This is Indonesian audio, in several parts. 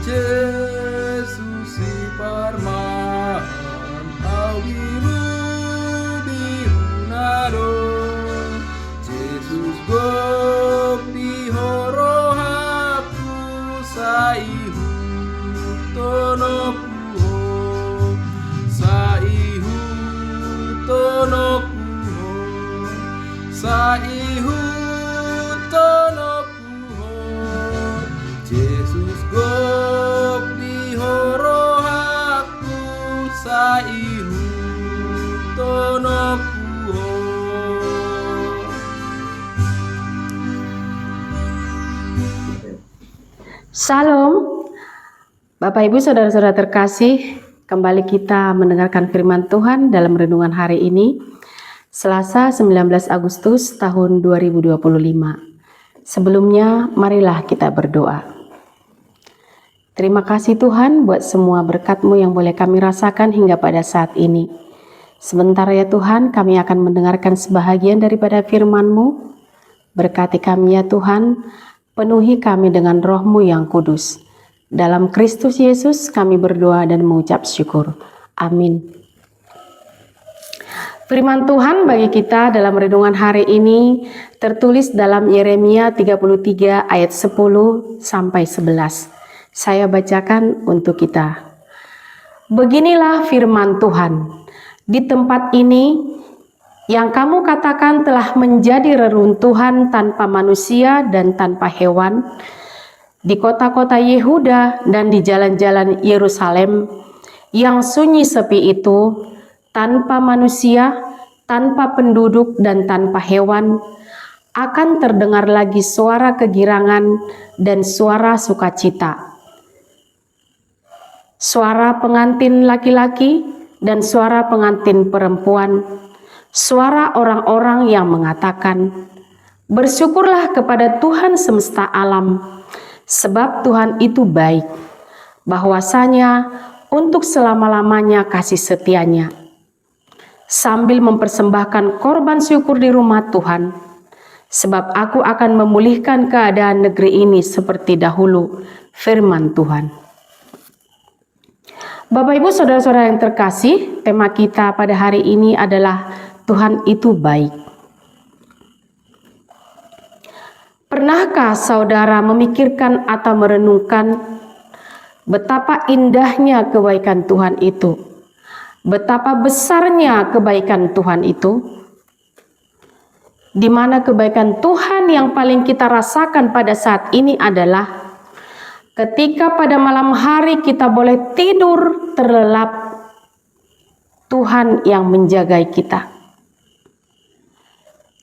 Yesus si parman awiru birunado Yesus gok di horohaku saihu tonoku saihu tonoku saihu tonoku Yesus gok di horohaku saihu tonoku. Salam, Bapak Ibu Saudara-saudara terkasih, kembali kita mendengarkan firman Tuhan dalam renungan hari ini, Selasa 19 Agustus tahun 2025. Sebelumnya, marilah kita berdoa. Terima kasih Tuhan buat semua berkat-Mu yang boleh kami rasakan hingga pada saat ini. Sebentar ya Tuhan, kami akan mendengarkan sebahagian daripada firman-Mu. Berkati kami ya Tuhan, penuhi kami dengan Roh-Mu yang kudus. Dalam Kristus Yesus kami berdoa dan mengucap syukur. Amin. Firman Tuhan bagi kita dalam renungan hari ini tertulis dalam Yeremia 33 ayat 10 sampai 11. Saya bacakan untuk kita. Beginilah firman Tuhan. Di tempat ini yang kamu katakan telah menjadi reruntuhan tanpa manusia dan tanpa hewan, di kota-kota Yehuda dan di jalan-jalan Yerusalem yang sunyi sepi itu, tanpa manusia, tanpa penduduk dan tanpa hewan, akan terdengar lagi suara kegirangan dan suara sukacita, suara pengantin laki-laki dan suara pengantin perempuan, suara orang-orang yang mengatakan, bersyukurlah kepada Tuhan semesta alam, sebab Tuhan itu baik, bahwasanya untuk selama-lamanya kasih setianya. Sambil mempersembahkan korban syukur di rumah Tuhan, sebab aku akan memulihkan keadaan negeri ini seperti dahulu, firman Tuhan. Bapak Ibu Saudara-saudara yang terkasih, tema kita pada hari ini adalah Tuhan itu baik. Pernahkah saudara memikirkan atau merenungkan betapa indahnya kebaikan Tuhan itu? Betapa besarnya kebaikan Tuhan itu? Di mana kebaikan Tuhan yang paling kita rasakan pada saat ini adalah ketika pada malam hari kita boleh tidur terlelap, Tuhan yang menjaga kita.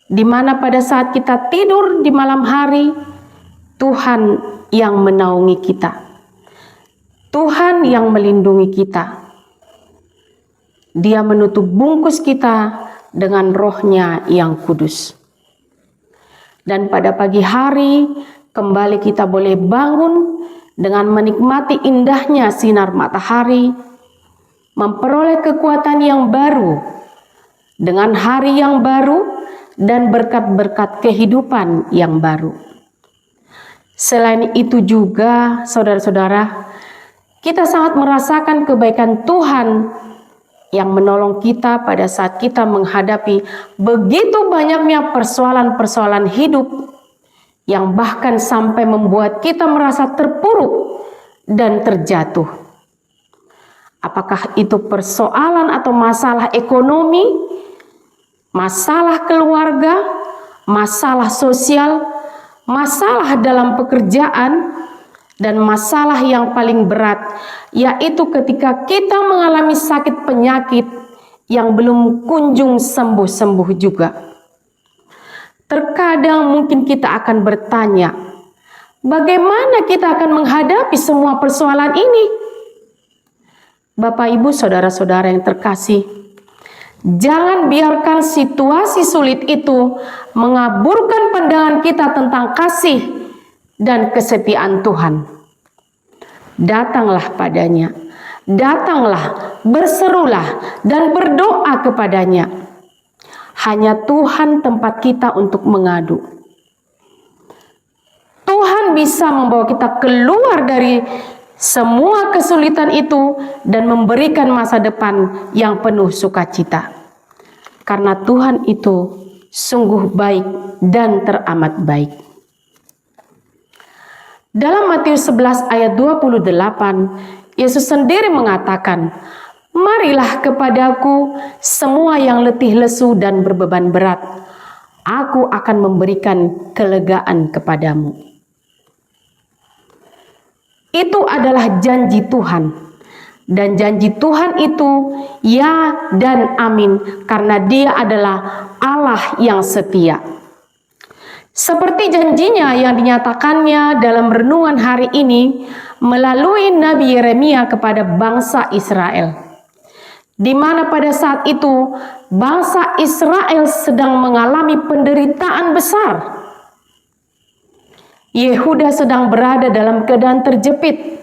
Di mana pada saat kita tidur di malam hari, Tuhan yang menaungi kita. Tuhan yang melindungi kita. Dia menutup bungkus kita dengan Roh-Nya yang kudus. Dan pada pagi hari, kembali kita boleh bangun dengan menikmati indahnya sinar matahari, memperoleh kekuatan yang baru, dengan hari yang baru, dan berkat-berkat kehidupan yang baru. Selain itu juga, saudara-saudara, kita sangat merasakan kebaikan Tuhan yang menolong kita pada saat kita menghadapi begitu banyaknya persoalan-persoalan hidup yang bahkan sampai membuat kita merasa terpuruk dan terjatuh. Apakah itu persoalan atau masalah ekonomi, masalah keluarga, masalah sosial, masalah dalam pekerjaan, dan masalah yang paling berat, yaitu ketika kita mengalami sakit penyakit yang belum kunjung sembuh-sembuh juga. Terkadang mungkin kita akan bertanya, bagaimana kita akan menghadapi semua persoalan ini? Bapak, Ibu, Saudara-saudara yang terkasih, jangan biarkan situasi sulit itu mengaburkan pandangan kita tentang kasih dan kesetiaan Tuhan. Datanglah padanya, datanglah, berserulah, dan berdoa kepadanya. Hanya Tuhan tempat kita untuk mengadu. Tuhan bisa membawa kita keluar dari semua kesulitan itu dan memberikan masa depan yang penuh sukacita. Karena Tuhan itu sungguh baik dan teramat baik. Dalam Matius 11 ayat 28, Yesus sendiri mengatakan, "Marilah kepadaku semua yang letih lesu dan berbeban berat. Aku akan memberikan kelegaan kepadamu." Itu adalah janji Tuhan. Dan janji Tuhan itu ya dan amin, karena Dia adalah Allah yang setia. Seperti janjinya yang dinyatakannya dalam renungan hari ini melalui Nabi Yeremia kepada bangsa Israel, di mana pada saat itu bangsa Israel sedang mengalami penderitaan besar. Yehuda sedang berada dalam keadaan terjepit.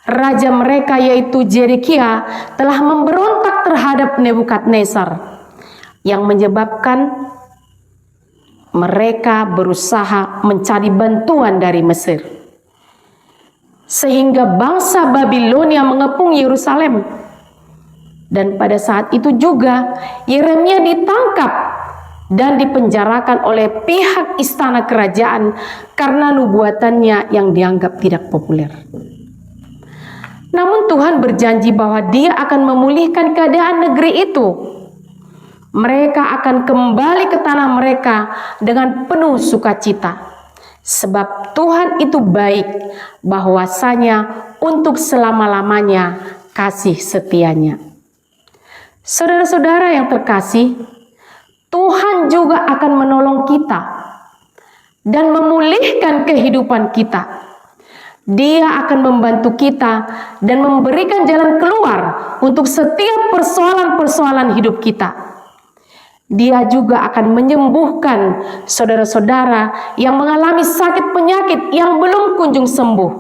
Raja mereka yaitu Zedekia telah memberontak terhadap Nebukadnezar, yang menyebabkan mereka berusaha mencari bantuan dari Mesir, sehingga bangsa Babilonia mengepung Yerusalem. Dan pada saat itu juga Yeremia ditangkap dan dipenjarakan oleh pihak istana kerajaan karena nubuatannya yang dianggap tidak populer. Namun Tuhan berjanji bahwa Dia akan memulihkan keadaan negeri itu. Mereka akan kembali ke tanah mereka dengan penuh sukacita. Sebab Tuhan itu baik, bahwasanya untuk selama-lamanya kasih setianya. Saudara-saudara yang terkasih, Tuhan juga akan menolong kita dan memulihkan kehidupan kita. Dia akan membantu kita dan memberikan jalan keluar untuk setiap persoalan-persoalan hidup kita. Dia juga akan menyembuhkan saudara-saudara yang mengalami sakit penyakit yang belum kunjung sembuh.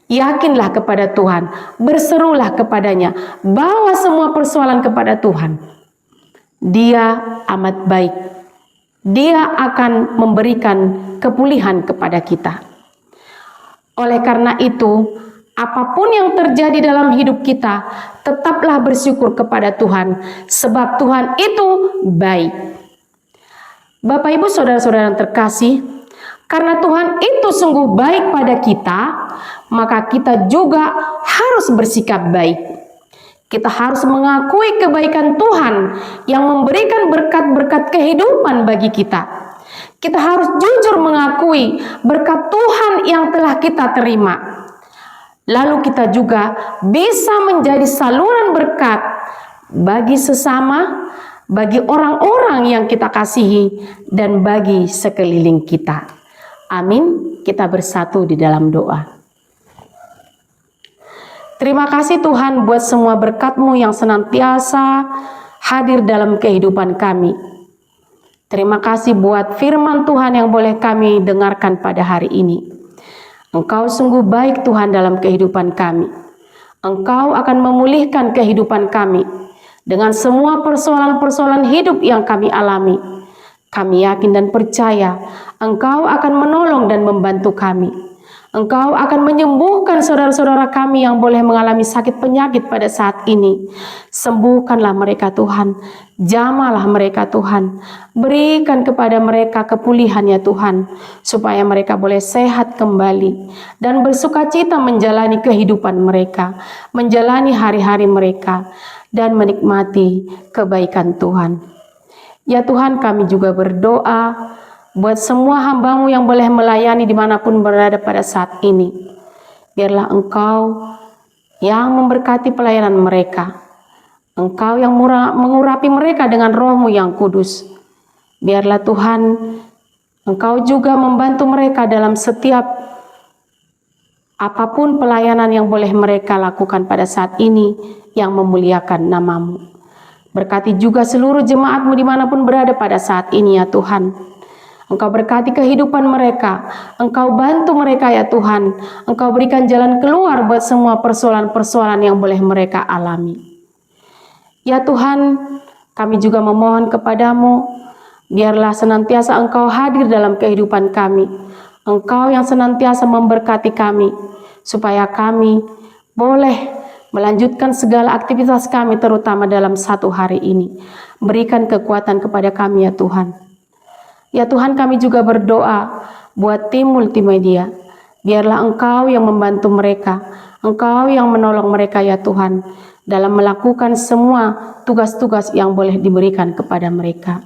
Yakinlah kepada Tuhan, berserulah kepadanya, bawa semua persoalan kepada Tuhan. Dia amat baik. Dia akan memberikan kepulihan kepada kita. Oleh karena itu, apapun yang terjadi dalam hidup kita, tetaplah bersyukur kepada Tuhan, sebab Tuhan itu baik. Bapak, Ibu, saudara-saudara yang terkasih, karena Tuhan itu sungguh baik pada kita, maka kita juga harus bersikap baik. Kita harus mengakui kebaikan Tuhan yang memberikan berkat-berkat kehidupan bagi kita. Kita harus jujur mengakui berkat Tuhan yang telah kita terima. Lalu kita juga bisa menjadi saluran berkat bagi sesama, bagi orang-orang yang kita kasihi, dan bagi sekeliling kita. Amin. Kita bersatu di dalam doa. Terima kasih Tuhan buat semua berkat-Mu yang senantiasa hadir dalam kehidupan kami. Terima kasih buat firman Tuhan yang boleh kami dengarkan pada hari ini. Engkau sungguh baik Tuhan dalam kehidupan kami. Engkau akan memulihkan kehidupan kami dengan semua persoalan-persoalan hidup yang kami alami. Kami yakin dan percaya Engkau akan menolong dan membantu kami. Engkau akan menyembuhkan saudara-saudara kami yang boleh mengalami sakit penyakit pada saat ini. Sembuhkanlah mereka Tuhan. Jamalah mereka Tuhan. Berikan kepada mereka kepulihan ya Tuhan. Supaya mereka boleh sehat kembali. Dan bersukacita menjalani kehidupan mereka. Menjalani hari-hari mereka. Dan menikmati kebaikan Tuhan. Ya Tuhan, kami juga berdoa buat semua hamba-Mu yang boleh melayani dimanapun berada pada saat ini. Biarlah Engkau yang memberkati pelayanan mereka. Engkau yang mengurapi mereka dengan Roh-Mu yang kudus. Biarlah Tuhan, Engkau juga membantu mereka dalam setiap apapun pelayanan yang boleh mereka lakukan pada saat ini yang memuliakan nama-Mu. Berkati juga seluruh jemaat-Mu dimanapun berada pada saat ini ya Tuhan. Engkau berkati kehidupan mereka. Engkau bantu mereka ya Tuhan. Engkau berikan jalan keluar buat semua persoalan-persoalan yang boleh mereka alami. Ya Tuhan, kami juga memohon kepadamu, biarlah senantiasa Engkau hadir dalam kehidupan kami. Engkau yang senantiasa memberkati kami. supaya kami boleh melanjutkan segala aktivitas kami terutama dalam satu hari ini. Berikan kekuatan kepada kami ya Tuhan. Ya Tuhan, kami juga berdoa buat tim multimedia. Biarlah Engkau yang membantu mereka, Engkau yang menolong mereka ya Tuhan, dalam melakukan semua tugas-tugas yang boleh diberikan kepada mereka.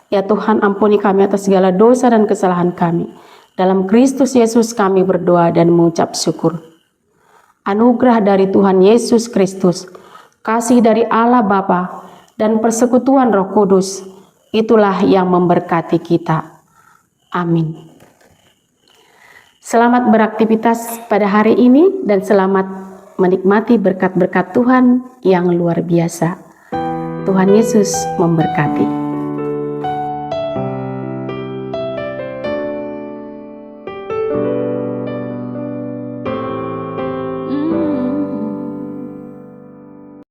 Ya Tuhan, ampuni kami atas segala dosa dan kesalahan kami. Dalam Kristus Yesus kami berdoa dan mengucap syukur. Anugerah dari Tuhan Yesus Kristus, kasih dari Allah Bapa, dan persekutuan Roh Kudus, itulah yang memberkati kita. Amin. Selamat beraktivitas pada hari ini dan selamat menikmati berkat-berkat Tuhan yang luar biasa. Tuhan Yesus memberkati.